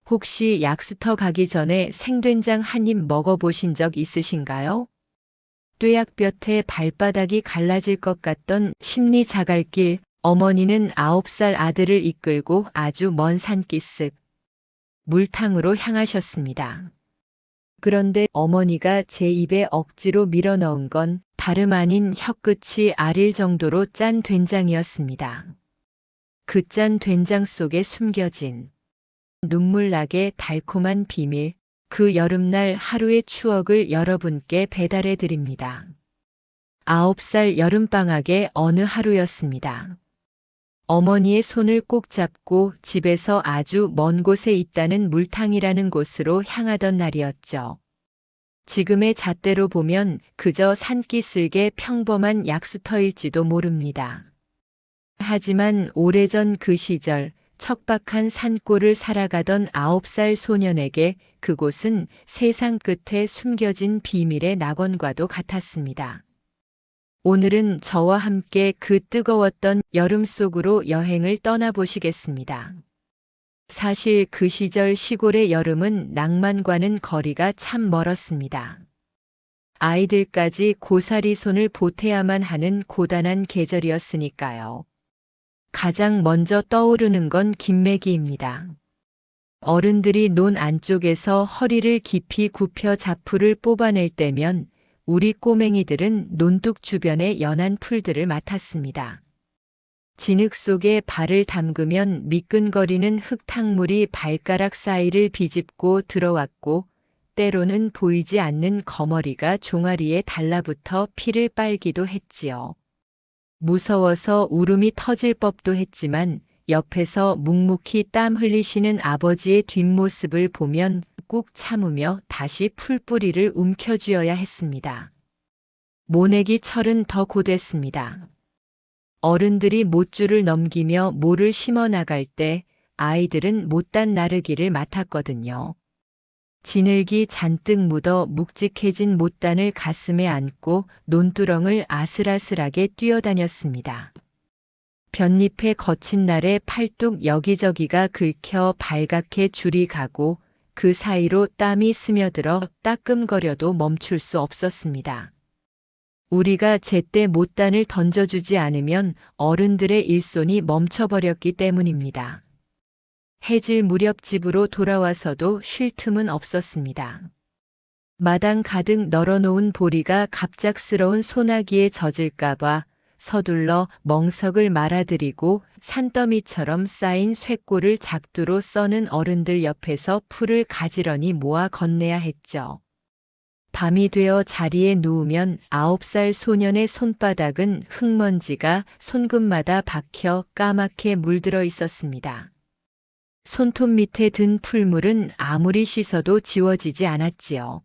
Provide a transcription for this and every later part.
혹시 약수터 가기 전에 생된장 한 입 먹어보신 적 있으신가요? 뙤약볕에 발바닥이 갈라질 것 같던 심리 자갈길, 어머니는 9살 아들을 이끌고 아주 먼 산기슭 물탕으로 향하셨습니다. 그런데 어머니가 제 입에 억지로 밀어넣은 건 다름 아닌 혀끝이 아릴 정도로 짠 된장이었습니다. 그 짠 된장 속에 숨겨진 눈물나게 달콤한 비밀, 그 여름날 하루의 추억을 여러분께 배달해 드립니다. 9살 여름방학의 어느 하루였습니다. 어머니의 손을 꼭 잡고 집에서 아주 먼 곳에 있다는 물탕이라는 곳으로 향하던 날이었죠. 지금의 잣대로 보면 그저 산기슭의 평범한 약수터일지도 모릅니다. 하지만 오래전 그 시절 척박한 산골을 살아가던 9살 소년에게 그곳은 세상 끝에 숨겨진 비밀의 낙원과도 같았습니다. 오늘은 저와 함께 그 뜨거웠던 여름 속으로 여행을 떠나보시겠습니다. 사실 그 시절 시골의 여름은 낭만과는 거리가 참 멀었습니다. 아이들까지 고사리 손을 보태야만 하는 고단한 계절이었으니까요. 가장 먼저 떠오르는 건 김매기입니다. 어른들이 논 안쪽에서 허리를 깊이 굽혀 자풀을 뽑아낼 때면 우리 꼬맹이들은 논둑 주변의 연한 풀들을 맡았습니다. 진흙 속에 발을 담그면 미끈거리는 흙탕물이 발가락 사이를 비집고 들어왔고 때로는 보이지 않는 거머리가 종아리에 달라붙어 피를 빨기도 했지요. 무서워서 울음이 터질 법도 했지만 옆에서 묵묵히 땀 흘리시는 아버지의 뒷모습을 보면 꾹 참으며 다시 풀뿌리를 움켜쥐어야 했습니다. 모내기 철은 더 고됐습니다. 어른들이 못줄을 넘기며 모를 심어 나갈 때 아이들은 못단 나르기를 맡았거든요. 진흙이 잔뜩 묻어 묵직해진 못단을 가슴에 안고 논두렁을 아슬아슬하게 뛰어다녔습니다. 볏잎의 거친 날에 팔뚝 여기저기가 긁혀 발갛게 줄이 가고 그 사이로 땀이 스며들어 따끔거려도 멈출 수 없었습니다. 우리가 제때 못단을 던져주지 않으면 어른들의 일손이 멈춰버렸기 때문입니다. 해질 무렵 집으로 돌아와서도 쉴 틈은 없었습니다. 마당 가득 널어놓은 보리가 갑작스러운 소나기에 젖을까봐 서둘러 멍석을 말아들이고 산더미처럼 쌓인 쇳골을 작두로 써는 어른들 옆에서 풀을 가지런히 모아 건네야 했죠. 밤이 되어 자리에 누우면 9살 소년의 손바닥은 흙먼지가 손끝마다 박혀 까맣게 물들어 있었습니다. 손톱 밑에 든 풀물은 아무리 씻어도 지워지지 않았지요.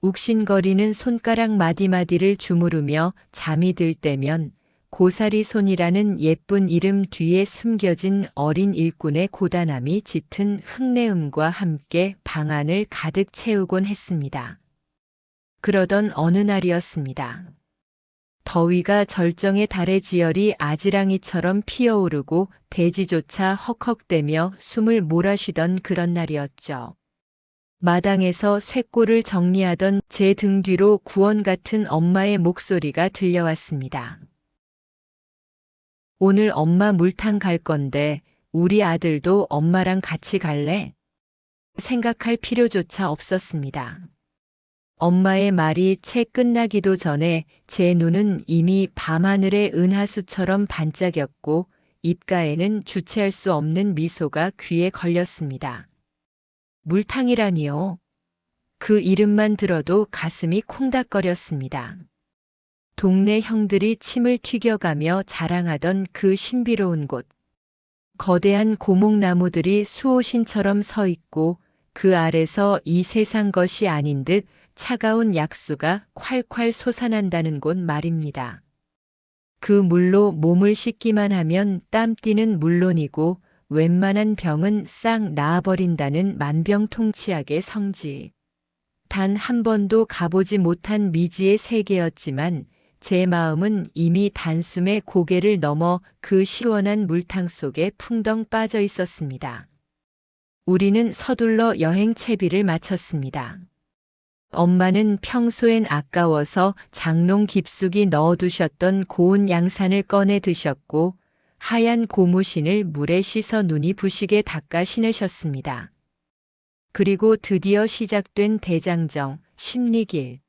욱신거리는 손가락 마디마디를 주무르며 잠이 들 때면 고사리 손이라는 예쁜 이름 뒤에 숨겨진 어린 일꾼의 고단함이 짙은 흙내음과 함께 방 안을 가득 채우곤 했습니다. 그러던 어느 날이었습니다. 더위가 절정에 달해 지열이 아지랑이처럼 피어오르고 대지조차 헉헉대며 숨을 몰아쉬던 그런 날이었죠. 마당에서 쇳골을 정리하던 제 등 뒤로 구원 같은 엄마의 목소리가 들려왔습니다. 오늘 엄마 물탕 갈 건데 우리 아들도 엄마랑 같이 갈래? 생각할 필요조차 없었습니다. 엄마의 말이 채 끝나기도 전에 제 눈은 이미 밤하늘의 은하수처럼 반짝였고 입가에는 주체할 수 없는 미소가 귀에 걸렸습니다. 물탕이라니요. 그 이름만 들어도 가슴이 콩닥거렸습니다. 동네 형들이 침을 튀겨가며 자랑하던 그 신비로운 곳. 거대한 고목나무들이 수호신처럼 서 있고 그 아래서 이 세상 것이 아닌 듯 차가운 약수가 콸콸 솟아난다는 곳 말입니다. 그 물로 몸을 씻기만 하면 땀띠는 물론이고 웬만한 병은 싹 나아버린다는 만병통치약의 성지. 단 한 번도 가보지 못한 미지의 세계였지만 제 마음은 이미 단숨에 고개를 넘어 그 시원한 물탕 속에 풍덩 빠져 있었습니다. 우리는 서둘러 여행 채비를 마쳤습니다. 엄마는 평소엔 아까워서 장롱 깊숙이 넣어두셨던 고운 양산을 꺼내 드셨고 하얀 고무신을 물에 씻어 눈이 부시게 닦아 신으셨습니다. 그리고 드디어 시작된 대장정, 십리길.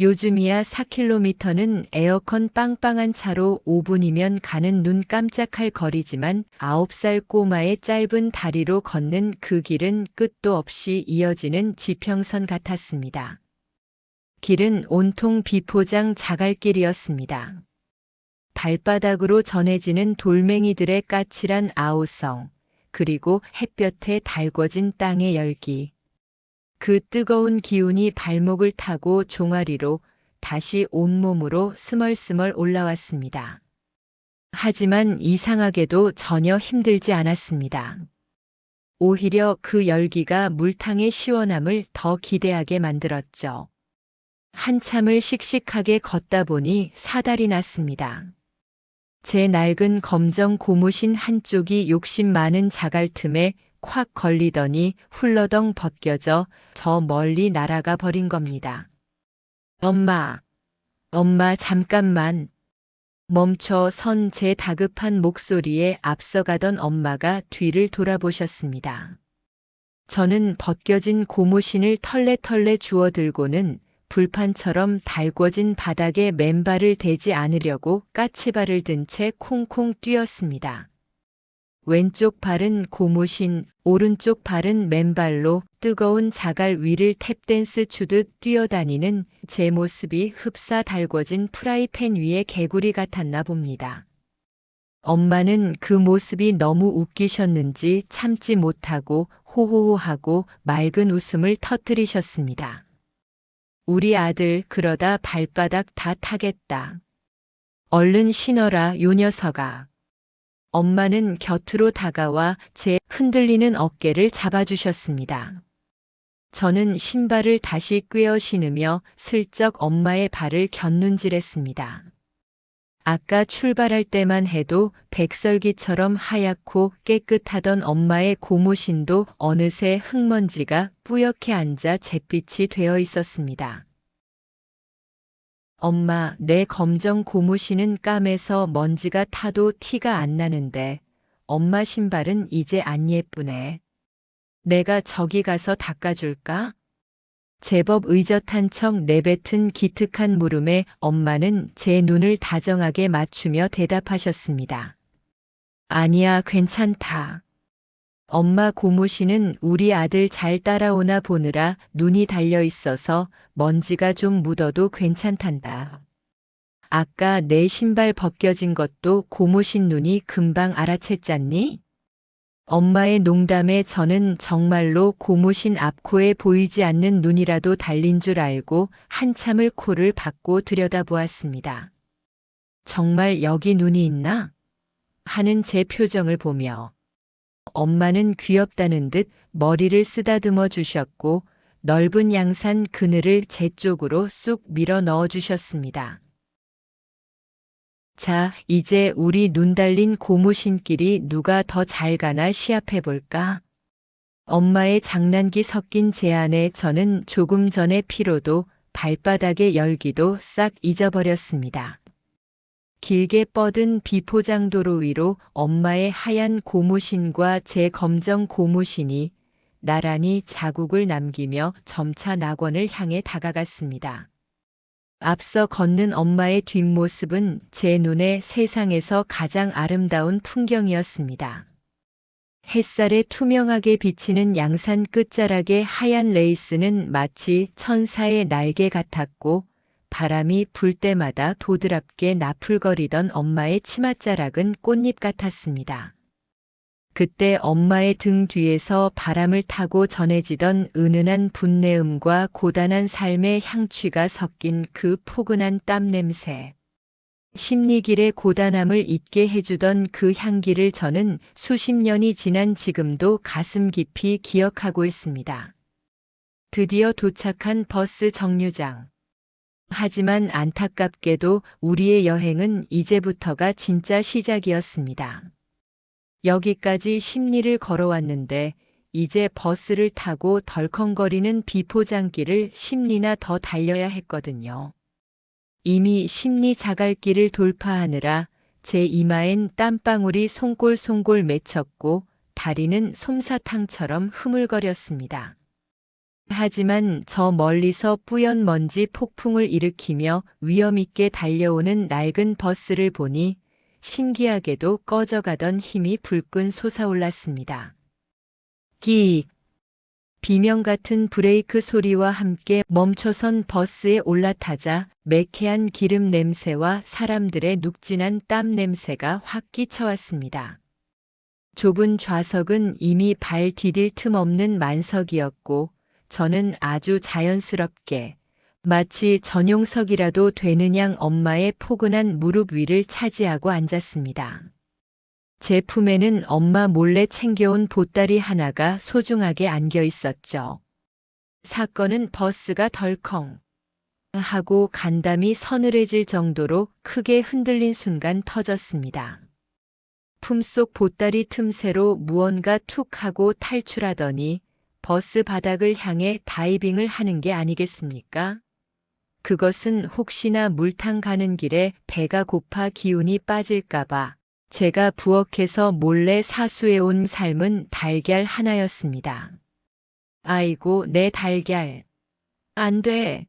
요즘이야 4km는 에어컨 빵빵한 차로 5분이면 가는 눈 깜짝할 거리지만 9살 꼬마의 짧은 다리로 걷는 그 길은 끝도 없이 이어지는 지평선 같았습니다. 길은 온통 비포장 자갈길이었습니다. 발바닥으로 전해지는 돌멩이들의 까칠한 아우성, 그리고 햇볕에 달궈진 땅의 열기. 그 뜨거운 기운이 발목을 타고 종아리로 다시 온몸으로 스멀스멀 올라왔습니다. 하지만 이상하게도 전혀 힘들지 않았습니다. 오히려 그 열기가 물탕의 시원함을 더 기대하게 만들었죠. 한참을 씩씩하게 걷다 보니 사달이 났습니다. 제 낡은 검정 고무신 한쪽이 욕심 많은 자갈 틈에 콱 걸리더니 훌러덩 벗겨져 저 멀리 날아가 버린 겁니다. 엄마, 엄마 잠깐만. 멈춰 선 제 다급한 목소리에 앞서가던 엄마가 뒤를 돌아보셨습니다. 저는 벗겨진 고무신을 털레털레 주워들고는 불판처럼 달궈진 바닥에 맨발을 대지 않으려고 까치발을 든 채 콩콩 뛰었습니다. 왼쪽 발은 고무신, 오른쪽 발은 맨발로 뜨거운 자갈 위를 탭댄스 추듯 뛰어다니는 제 모습이 흡사 달궈진 프라이팬 위의 개구리 같았나 봅니다. 엄마는 그 모습이 너무 웃기셨는지 참지 못하고 호호호하고 맑은 웃음을 터뜨리셨습니다. 우리 아들 그러다 발바닥 다 타겠다. 얼른 신어라 요 녀석아. 엄마는 곁으로 다가와 제 흔들리는 어깨를 잡아주셨습니다. 저는 신발을 다시 꿰어 신으며 슬쩍 엄마의 발을 곁눈질했습니다. 아까 출발할 때만 해도 백설기처럼 하얗고 깨끗하던 엄마의 고무신도 어느새 흙먼지가 뿌옇게 앉아 잿빛이 되어 있었습니다. 엄마, 내 검정 고무신은 까매서 먼지가 타도 티가 안 나는데 엄마 신발은 이제 안 예쁘네. 내가 저기 가서 닦아줄까? 제법 의젓한 척 내뱉은 기특한 물음에 엄마는 제 눈을 다정하게 맞추며 대답하셨습니다. 아니야, 괜찮다. 엄마 고무신은 우리 아들 잘 따라오나 보느라 눈이 달려 있어서 먼지가 좀 묻어도 괜찮단다. 아까 내 신발 벗겨진 것도 고무신 눈이 금방 알아챘잖니? 엄마의 농담에 저는 정말로 고무신 앞코에 보이지 않는 눈이라도 달린 줄 알고 한참을 코를 박고 들여다보았습니다. 정말 여기 눈이 있나? 하는 제 표정을 보며 엄마는 귀엽다는 듯 머리를 쓰다듬어 주셨고 넓은 양산 그늘을 제 쪽으로 쑥 밀어 넣어 주셨습니다. 자, 이제 우리 눈 달린 고무신끼리 누가 더 잘 가나 시합해 볼까? 엄마의 장난기 섞인 제안에 저는 조금 전의 피로도 발바닥의 열기도 싹 잊어버렸습니다. 길게 뻗은 비포장 도로 위로 엄마의 하얀 고무신과 제 검정 고무신이 나란히 자국을 남기며 점차 낙원을 향해 다가갔습니다. 앞서 걷는 엄마의 뒷모습은 제 눈에 세상에서 가장 아름다운 풍경이었습니다. 햇살에 투명하게 비치는 양산 끝자락의 하얀 레이스는 마치 천사의 날개 같았고 바람이 불 때마다 도드랍게 나풀거리던 엄마의 치맛자락은 꽃잎 같았습니다. 그때 엄마의 등 뒤에서 바람을 타고 전해지던 은은한 분내음과 고단한 삶의 향취가 섞인 그 포근한 땀 냄새. 십리길의 고단함을 잊게 해주던 그 향기를 저는 수십 년이 지난 지금도 가슴 깊이 기억하고 있습니다. 드디어 도착한 버스 정류장. 하지만 안타깝게도 우리의 여행은 이제부터가 진짜 시작이었습니다. 여기까지 십리를 걸어왔는데 이제 버스를 타고 덜컹거리는 비포장길을 10리나 더 달려야 했거든요. 이미 10리 자갈길을 돌파하느라 제 이마엔 땀방울이 송골송골 맺혔고 다리는 솜사탕처럼 흐물거렸습니다. 하지만 저 멀리서 뿌연 먼지 폭풍을 일으키며 위험있게 달려오는 낡은 버스를 보니 신기하게도 꺼져가던 힘이 불끈 솟아올랐습니다. 끼익! 비명 같은 브레이크 소리와 함께 멈춰선 버스에 올라타자 매캐한 기름 냄새와 사람들의 눅진한 땀 냄새가 확 끼쳐왔습니다. 좁은 좌석은 이미 발 디딜 틈 없는 만석이었고 저는 아주 자연스럽게 마치 전용석이라도 되는 양 엄마의 포근한 무릎 위를 차지하고 앉았습니다. 제 품에는 엄마 몰래 챙겨온 보따리 하나가 소중하게 안겨 있었죠. 사건은 버스가 덜컹 하고 간담이 서늘해질 정도로 크게 흔들린 순간 터졌습니다. 품속 보따리 틈새로 무언가 툭 하고 탈출하더니 버스 바닥을 향해 다이빙을 하는 게 아니겠습니까? 그것은 혹시나 물탕 가는 길에 배가 고파 기운이 빠질까봐 제가 부엌에서 몰래 사수해온 삶은 달걀 하나였습니다. 아이고, 내 달걀. 안 돼.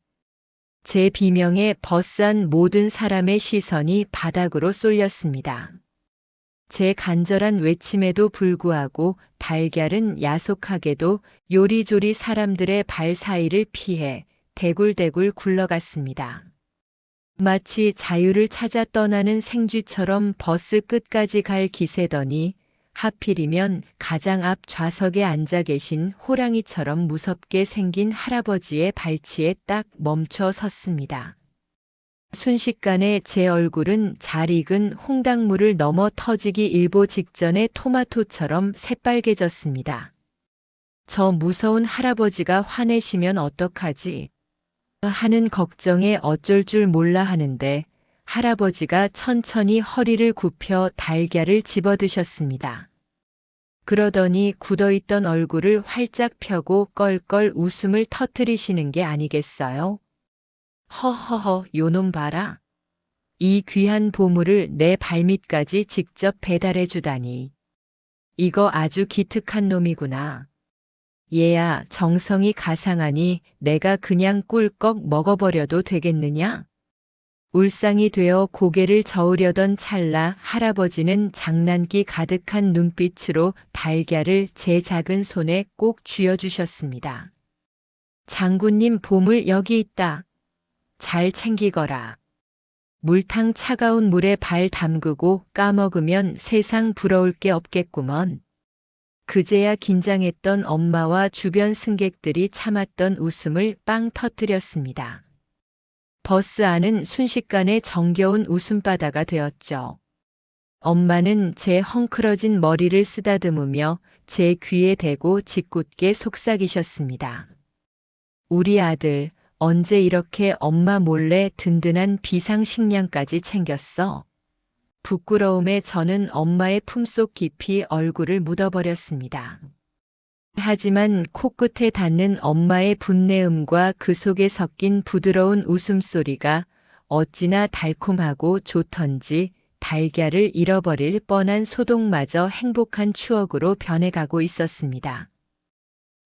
제 비명에 버스 안 모든 사람의 시선이 바닥으로 쏠렸습니다. 제 간절한 외침에도 불구하고 달걀은 야속하게도 요리조리 사람들의 발 사이를 피해 대굴대굴 굴러갔습니다. 마치 자유를 찾아 떠나는 생쥐처럼 버스 끝까지 갈 기세더니 하필이면 가장 앞 좌석에 앉아 계신 호랑이처럼 무섭게 생긴 할아버지의 발치에 딱 멈춰 섰습니다. 순식간에 제 얼굴은 잘 익은 홍당무를 넘어 터지기 일보 직전의 토마토처럼 새빨개졌습니다. 저 무서운 할아버지가 화내시면 어떡하지? 하는 걱정에 어쩔 줄 몰라 하는데 할아버지가 천천히 허리를 굽혀 달걀을 집어드셨습니다. 그러더니 굳어있던 얼굴을 활짝 펴고 껄껄 웃음을 터뜨리시는 게 아니겠어요? 허허허, 요놈 봐라. 이 귀한 보물을 내 발밑까지 직접 배달해 주다니. 이거 아주 기특한 놈이구나. 얘야, 정성이 가상하니 내가 그냥 꿀꺽 먹어버려도 되겠느냐? 울상이 되어 고개를 저으려던 찰나 할아버지는 장난기 가득한 눈빛으로 달걀을 제 작은 손에 꼭 쥐어주셨습니다. 장군님, 보물 여기 있다. 잘 챙기거라. 물탕 차가운 물에 발 담그고 까먹으면 세상 부러울 게 없겠구먼. 그제야 긴장했던 엄마와 주변 승객들이 참았던 웃음을 빵 터뜨렸습니다. 버스 안은 순식간에 정겨운 웃음바다가 되었죠. 엄마는 제 헝클어진 머리를 쓰다듬으며 제 귀에 대고 짓궂게 속삭이셨습니다. 우리 아들, 언제 이렇게 엄마 몰래 든든한 비상식량까지 챙겼어? 부끄러움에 저는 엄마의 품속 깊이 얼굴을 묻어버렸습니다. 하지만 코끝에 닿는 엄마의 분내음과 그 속에 섞인 부드러운 웃음소리가 어찌나 달콤하고 좋던지 달걀을 잃어버릴 뻔한 소동마저 행복한 추억으로 변해가고 있었습니다.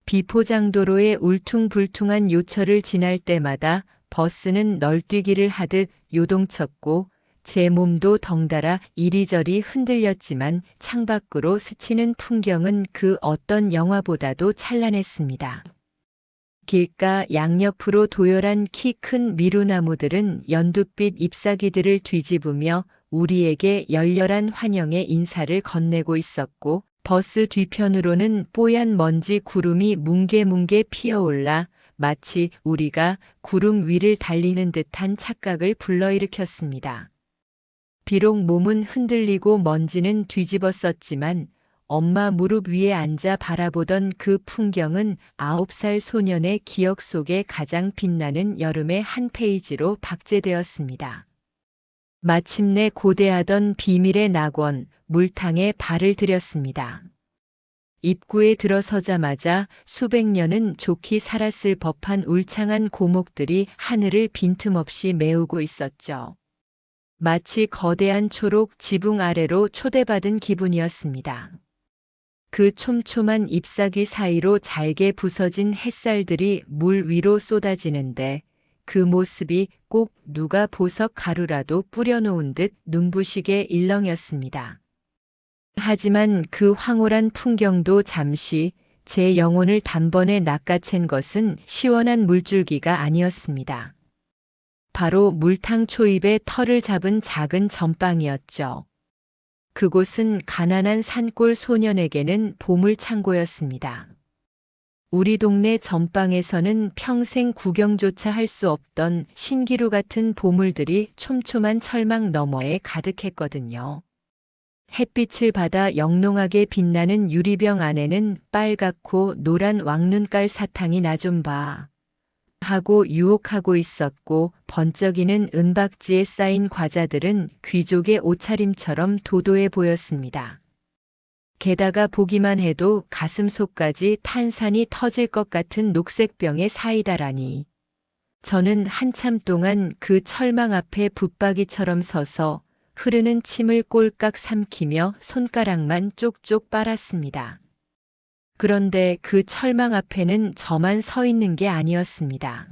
비포장도로의 울퉁불퉁한 요철을 지날 때마다 버스는 널뛰기를 하듯 요동쳤고 제 몸도 덩달아 이리저리 흔들렸지만 창밖으로 스치는 풍경은 그 어떤 영화보다도 찬란했습니다. 길가 양옆으로 도열한 키 큰 미루나무들은 연두빛 잎사귀들을 뒤집으며 우리에게 열렬한 환영의 인사를 건네고 있었고 버스 뒤편으로는 뽀얀 먼지 구름이 뭉게뭉게 피어올라 마치 우리가 구름 위를 달리는 듯한 착각을 불러일으켰습니다. 비록 몸은 흔들리고 먼지는 뒤집었었지만 엄마 무릎 위에 앉아 바라보던 그 풍경은 9살 소년의 기억 속에 가장 빛나는 여름의 한 페이지로 박제되었습니다. 마침내 고대하던 비밀의 낙원, 물탕에 발을 들였습니다. 입구에 들어서자마자 수백 년은 좋게 살았을 법한 울창한 고목들이 하늘을 빈틈없이 메우고 있었죠. 마치 거대한 초록 지붕 아래로 초대받은 기분이었습니다. 그 촘촘한 잎사귀 사이로 잘게 부서진 햇살들이 물 위로 쏟아지는데 그 모습이 꼭 누가 보석 가루라도 뿌려놓은 듯 눈부시게 일렁였습니다. 하지만 그 황홀한 풍경도 잠시 제 영혼을 단번에 낚아챈 것은 시원한 물줄기가 아니었습니다. 바로 물탕 초입에 털을 잡은 작은 전방이었죠. 그곳은 가난한 산골 소년에게는 보물 창고였습니다. 우리 동네 전방에서는 평생 구경조차 할 수 없던 신기루 같은 보물들이 촘촘한 철망 너머에 가득했거든요. 햇빛을 받아 영롱하게 빛나는 유리병 안에는 빨갛고 노란 왕눈깔 사탕이 나 좀 봐 하고 유혹하고 있었고, 번쩍이는 은박지에 쌓인 과자들은 귀족의 옷차림처럼 도도해 보였습니다. 게다가 보기만 해도 가슴 속까지 탄산이 터질 것 같은 녹색병의 사이다라니. 저는 한참 동안 그 철망 앞에 붙박이처럼 서서 흐르는 침을 꼴깍 삼키며 손가락만 쪽쪽 빨았습니다. 그런데 그 철망 앞에는 저만 서 있는 게 아니었습니다.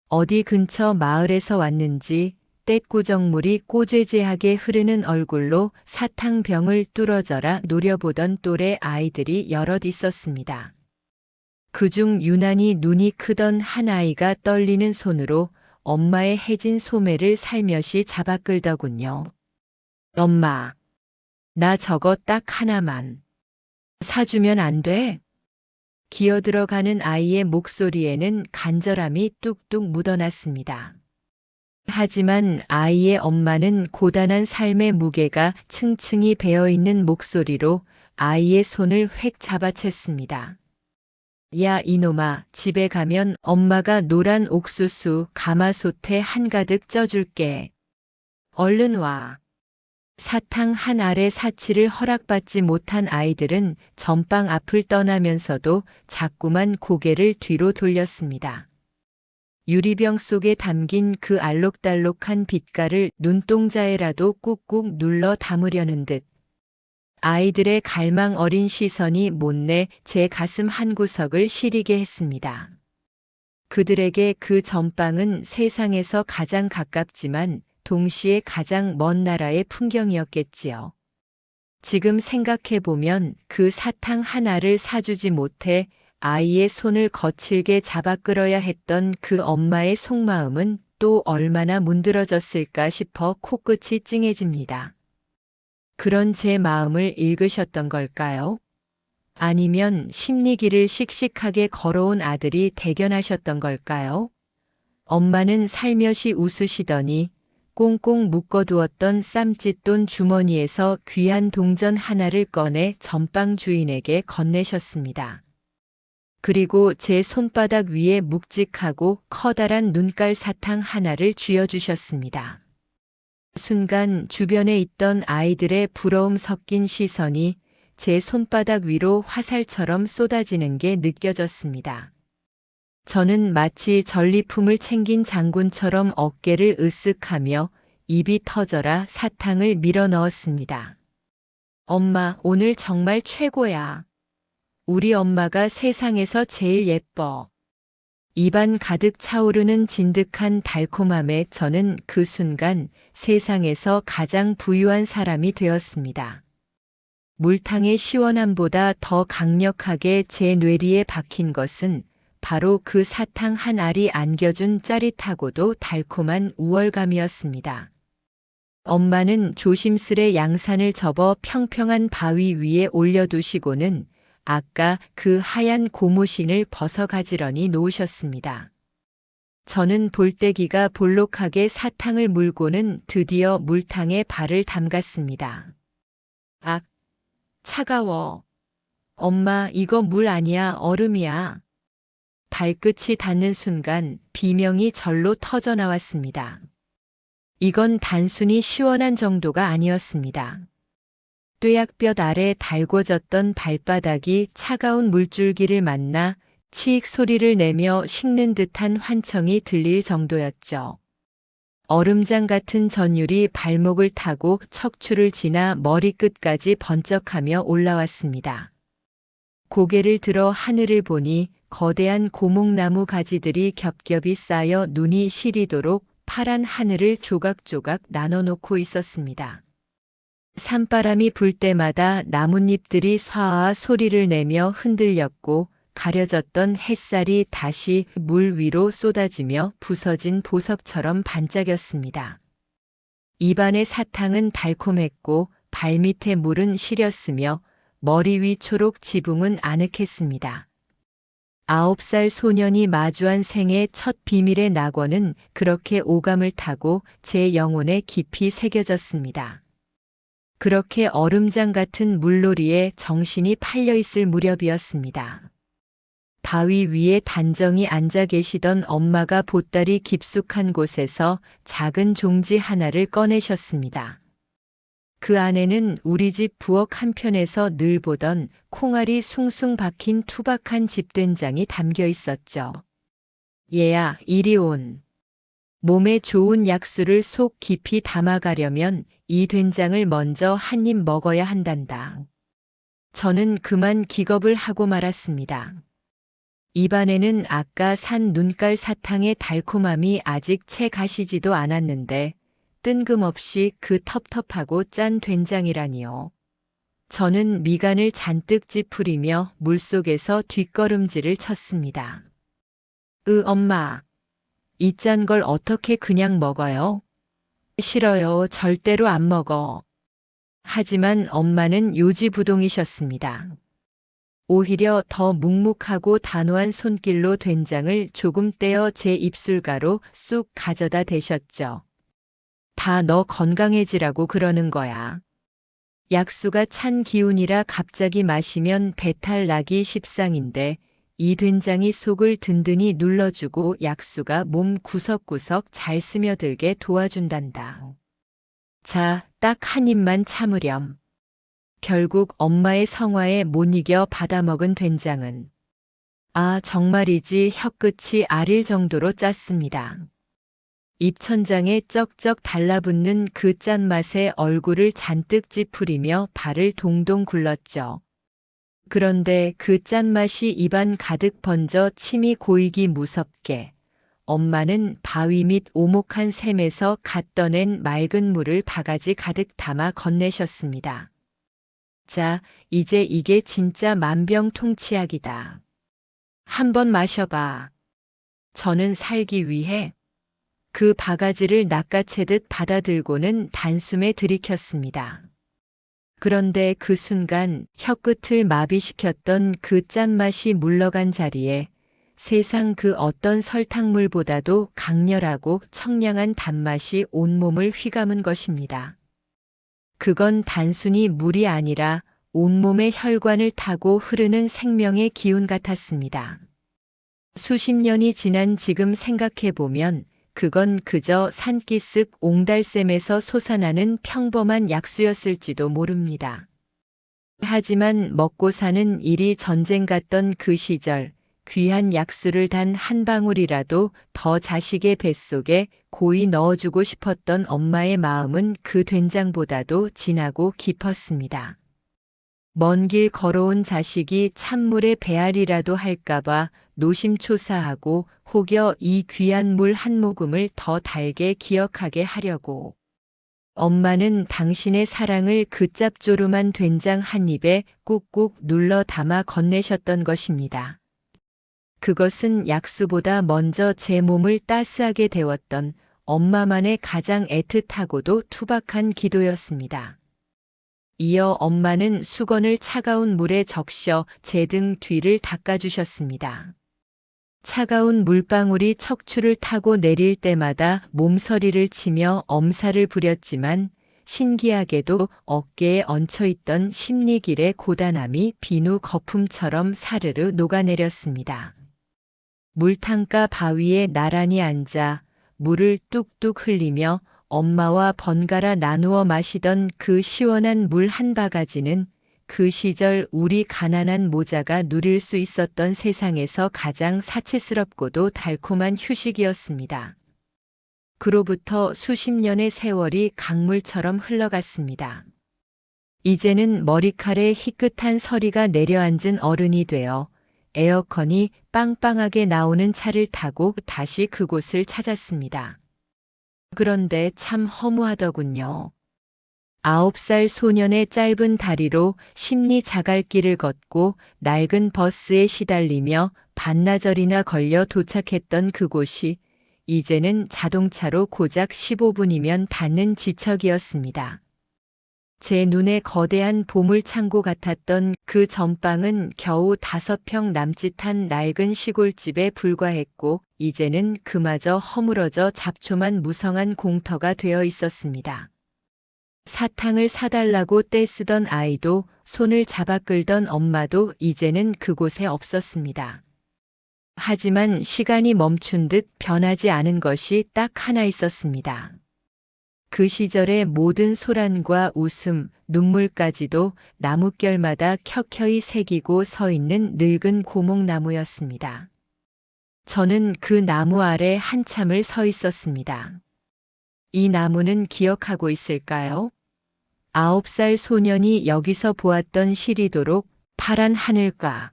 어디 근처 마을에서 왔는지 떼꾸정물이 꼬재재하게 흐르는 얼굴로 사탕병을 뚫어져라 노려보던 또래 아이들이 여럿 있었습니다. 그중 유난히 눈이 크던 한 아이가 떨리는 손으로 엄마의 해진 소매를 살며시 잡아 끌더군요. 엄마, 나 저거 딱 하나만 사주면 안 돼? 기어들어가는 아이의 목소리에는 간절함이 뚝뚝 묻어났습니다. 하지만 아이의 엄마는 고단한 삶의 무게가 층층이 배어있는 목소리로 아이의 손을 획 잡아챘습니다. 야 이놈아, 집에 가면 엄마가 노란 옥수수 가마솥에 한가득 쪄줄게. 얼른 와. 사탕 한 알의 사치를 허락받지 못한 아이들은 전방 앞을 떠나면서도 자꾸만 고개를 뒤로 돌렸습니다. 유리병 속에 담긴 그 알록달록한 빛깔을 눈동자에라도 꾹꾹 눌러 담으려는 듯 아이들의 갈망 어린 시선이 못내 제 가슴 한구석을 시리게 했습니다. 그들에게 그 전방은 세상에서 가장 가깝지만 동시에 가장 먼 나라의 풍경이었겠지요. 지금 생각해보면 그 사탕 하나를 사주지 못해 아이의 손을 거칠게 잡아 끌어야 했던 그 엄마의 속마음은 또 얼마나 문드러졌을까 싶어 코끝이 찡해집니다. 그런 제 마음을 읽으셨던 걸까요? 아니면 심리기를 씩씩하게 걸어온 아들이 대견하셨던 걸까요? 엄마는 살며시 웃으시더니 꽁꽁 묶어두었던 쌈짓돈 주머니에서 귀한 동전 하나를 꺼내 전방 주인에게 건네셨습니다. 그리고 제 손바닥 위에 묵직하고 커다란 눈깔 사탕 하나를 쥐어주셨습니다. 순간 주변에 있던 아이들의 부러움 섞인 시선이 제 손바닥 위로 화살처럼 쏟아지는 게 느껴졌습니다. 저는 마치 전리품을 챙긴 장군처럼 어깨를 으쓱하며 입이 터져라 사탕을 밀어 넣었습니다. 엄마, 오늘 정말 최고야. 우리 엄마가 세상에서 제일 예뻐. 입안 가득 차오르는 진득한 달콤함에 저는 그 순간 세상에서 가장 부유한 사람이 되었습니다. 물탕의 시원함보다 더 강력하게 제 뇌리에 박힌 것은 바로 그 사탕 한 알이 안겨준 짜릿하고도 달콤한 우월감이었습니다. 엄마는 조심스레 양산을 접어 평평한 바위 위에 올려두시고는 아까 그 하얀 고무신을 벗어가지런히 놓으셨습니다. 저는 볼때기가 볼록하게 사탕을 물고는 드디어 물탕에 발을 담갔습니다. 악, 차가워. 엄마, 이거 물 아니야, 얼음이야. 발끝이 닿는 순간 비명이 절로 터져 나왔습니다. 이건 단순히 시원한 정도가 아니었습니다. 뙤약볕 아래 달궈졌던 발바닥이 차가운 물줄기를 만나 치익 소리를 내며 식는 듯한 환청이 들릴 정도였죠. 얼음장 같은 전율이 발목을 타고 척추를 지나 머리끝까지 번쩍하며 올라왔습니다. 고개를 들어 하늘을 보니 거대한 고목나무 가지들이 겹겹이 쌓여 눈이 시리도록 파란 하늘을 조각조각 나눠놓고 있었습니다. 산바람이 불 때마다 나뭇잎들이 쏴아 소리를 내며 흔들렸고 가려졌던 햇살이 다시 물 위로 쏟아지며 부서진 보석처럼 반짝였습니다. 입안의 사탕은 달콤했고 발밑의 물은 시렸으며 머리 위 초록 지붕은 아늑했습니다. 9살 소년이 마주한 생의 첫 비밀의 낙원은 그렇게 오감을 타고 제 영혼에 깊이 새겨졌습니다. 그렇게 얼음장 같은 물놀이에 정신이 팔려 있을 무렵이었습니다. 바위 위에 단정히 앉아 계시던 엄마가 보따리 깊숙한 곳에서 작은 종지 하나를 꺼내셨습니다. 그 안에는 우리 집 부엌 한편에서 늘 보던 콩알이 숭숭 박힌 투박한 집된장이 담겨 있었죠. 얘야, 이리 온. 몸에 좋은 약수를 속 깊이 담아가려면 이 된장을 먼저 한 입 먹어야 한단다. 저는 그만 기겁을 하고 말았습니다. 입안에는 아까 산 눈깔 사탕의 달콤함이 아직 채 가시지도 않았는데 뜬금없이 그 텁텁하고 짠 된장이라니요. 저는 미간을 잔뜩 찌푸리며 물속에서 뒷걸음질을 쳤습니다. 엄마. 이 짠 걸 어떻게 그냥 먹어요? 싫어요. 절대로 안 먹어. 하지만 엄마는 요지부동이셨습니다. 오히려 더 묵묵하고 단호한 손길로 된장을 조금 떼어 제 입술가로 쑥 가져다 대셨죠. 다 너 건강해지라고 그러는 거야. 약수가 찬 기운이라 갑자기 마시면 배탈 나기 십상인데 이 된장이 속을 든든히 눌러주고 약수가 몸 구석구석 잘 스며들게 도와준단다. 자, 딱 한 입만 참으렴. 결국 엄마의 성화에 못 이겨 받아먹은 된장은 정말이지 혀끝이 아릴 정도로 짰습니다. 입천장에 쩍쩍 달라붙는 그 짠맛에 얼굴을 잔뜩 찌푸리며 발을 동동 굴렀죠. 그런데 그 짠맛이 입안 가득 번져 침이 고이기 무섭게 엄마는 바위 밑 오목한 샘에서 갓 떠낸 맑은 물을 바가지 가득 담아 건네셨습니다. 자, 이제 이게 진짜 만병통치약이다. 한번 마셔봐. 저는 살기 위해 그 바가지를 낚아채듯 받아들고는 단숨에 들이켰습니다. 그런데 그 순간 혀끝을 마비시켰던 그 짠맛이 물러간 자리에 세상 그 어떤 설탕물보다도 강렬하고 청량한 단맛이 온몸을 휘감은 것입니다. 그건 단순히 물이 아니라 온몸의 혈관을 타고 흐르는 생명의 기운 같았습니다. 수십 년이 지난 지금 생각해보면 그건 그저 산기슭 옹달샘에서 솟아나는 평범한 약수였을지도 모릅니다. 하지만 먹고 사는 일이 전쟁 같던 그 시절 귀한 약수를 단 한 방울이라도 더 자식의 뱃속에 고이 넣어주고 싶었던 엄마의 마음은 그 된장보다도 진하고 깊었습니다. 먼 길 걸어온 자식이 찬물에 배앓이라도 할까봐 노심초사하고 혹여 이 귀한 물 한 모금을 더 달게 기억하게 하려고. 엄마는 당신의 사랑을 그 짭조름한 된장 한 입에 꾹꾹 눌러 담아 건네셨던 것입니다. 그것은 약수보다 먼저 제 몸을 따스하게 데웠던 엄마만의 가장 애틋하고도 투박한 기도였습니다. 이어 엄마는 수건을 차가운 물에 적셔 제 등 뒤를 닦아주셨습니다. 차가운 물방울이 척추를 타고 내릴 때마다 몸서리를 치며 엄살을 부렸지만 신기하게도 어깨에 얹혀있던 심리길의 고단함이 비누 거품처럼 사르르 녹아내렸습니다. 물탕가 바위에 나란히 앉아 물을 뚝뚝 흘리며 엄마와 번갈아 나누어 마시던 그 시원한 물 한 바가지는 그 시절 우리 가난한 모자가 누릴 수 있었던 세상에서 가장 사치스럽고도 달콤한 휴식이었습니다. 그로부터 수십 년의 세월이 강물처럼 흘러갔습니다. 이제는 머리칼에 희끗한 서리가 내려앉은 어른이 되어 에어컨이 빵빵하게 나오는 차를 타고 다시 그곳을 찾았습니다. 그런데 참 허무하더군요. 9살 소년의 짧은 다리로 심리 자갈길을 걷고 낡은 버스에 시달리며 반나절이나 걸려 도착했던 그곳이 이제는 자동차로 고작 15분이면 닿는 지척이었습니다. 제 눈에 거대한 보물창고 같았던 그 전방은 겨우 5평 남짓한 낡은 시골집에 불과했고 이제는 그마저 허물어져 잡초만 무성한 공터가 되어 있었습니다. 사탕을 사달라고 떼쓰던 아이도 손을 잡아 끌던 엄마도 이제는 그곳에 없었습니다. 하지만 시간이 멈춘 듯 변하지 않은 것이 딱 하나 있었습니다. 그 시절의 모든 소란과 웃음, 눈물까지도 나뭇결마다 켜켜이 새기고 서 있는 늙은 고목나무였습니다. 저는 그 나무 아래 한참을 서 있었습니다. 이 나무는 기억하고 있을까요? 9살 소년이 여기서 보았던 시리도록 파란 하늘과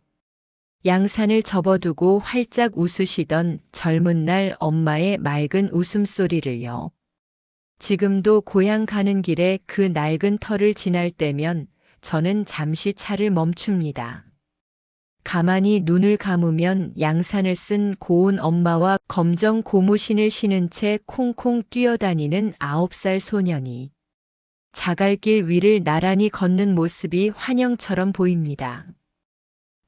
양산을 접어두고 활짝 웃으시던 젊은 날 엄마의 맑은 웃음소리를요. 지금도 고향 가는 길에 그 낡은 터를 지날 때면 저는 잠시 차를 멈춥니다. 가만히 눈을 감으면 양산을 쓴 고운 엄마와 검정 고무신을 신은 채 콩콩 뛰어다니는 9살 소년이 자갈길 위를 나란히 걷는 모습이 환영처럼 보입니다.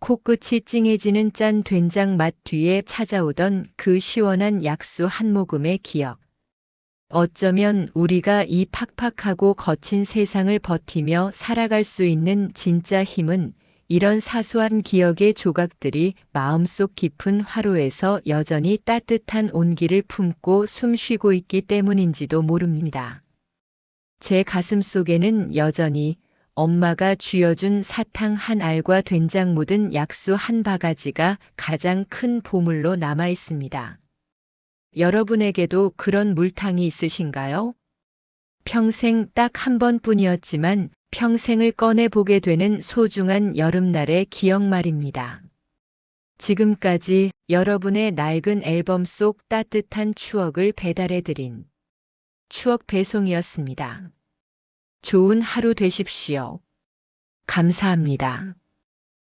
코끝이 찡해지는 짠 된장 맛 뒤에 찾아오던 그 시원한 약수 한 모금의 기억. 어쩌면 우리가 이 팍팍하고 거친 세상을 버티며 살아갈 수 있는 진짜 힘은 이런 사소한 기억의 조각들이 마음속 깊은 화로에서 여전히 따뜻한 온기를 품고 숨쉬고 있기 때문인지도 모릅니다. 제 가슴 속에는 여전히 엄마가 쥐어준 사탕 한 알과 된장 묻은 약수 한 바가지가 가장 큰 보물로 남아 있습니다. 여러분에게도 그런 물탕이 있으신가요? 평생 딱 한 번뿐이었지만 평생을 꺼내보게 되는 소중한 여름날의 기억 말입니다. 지금까지 여러분의 낡은 앨범 속 따뜻한 추억을 배달해드린 추억 배송이었습니다. 좋은 하루 되십시오. 감사합니다.